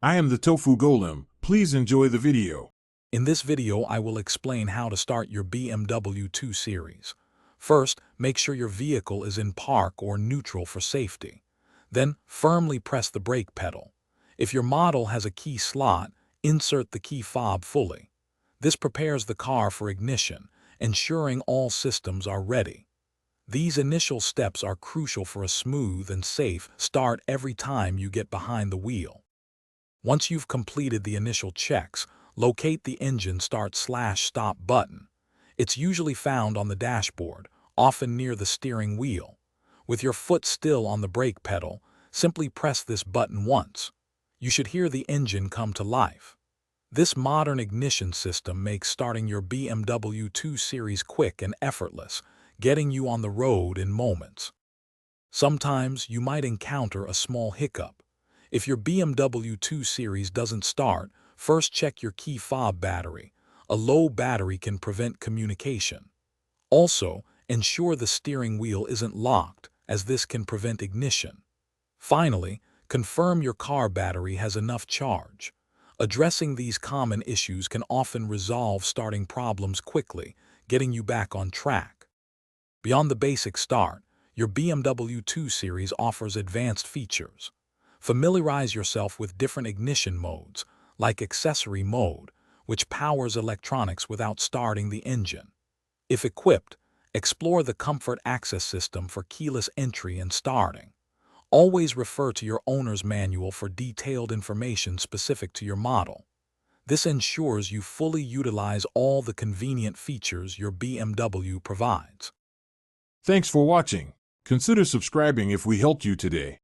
I am the Tofu Golem. Please enjoy the video. In this video, I will explain how to start your BMW 2 Series. First, make sure your vehicle is in park or neutral for safety. Then, firmly press the brake pedal. If your model has a key slot, insert the key fob fully. This prepares the car for ignition, ensuring all systems are ready. These initial steps are crucial for a smooth and safe start every time you get behind the wheel. Once you've completed the initial checks, locate the engine start/stop button. It's usually found on the dashboard, often near the steering wheel. With your foot still on the brake pedal, simply press this button once. You should hear the engine come to life. This modern ignition system makes starting your BMW 2 Series quick and effortless, getting you on the road in moments. Sometimes you might encounter a small hiccup. If your BMW 2 Series doesn't start, first check your key fob battery. A low battery can prevent communication. Also, ensure the steering wheel isn't locked, as this can prevent ignition. Finally, confirm your car battery has enough charge. Addressing these common issues can often resolve starting problems quickly, getting you back on track. Beyond the basic start, your BMW 2 Series offers advanced features. Familiarize yourself with different ignition modes, like accessory mode, which powers electronics without starting the engine. If equipped, explore the Comfort Access System for keyless entry and starting. Always refer to your owner's manual for detailed information specific to your model. This ensures you fully utilize all the convenient features your BMW provides. Thanks for watching. Consider subscribing if we helped you today.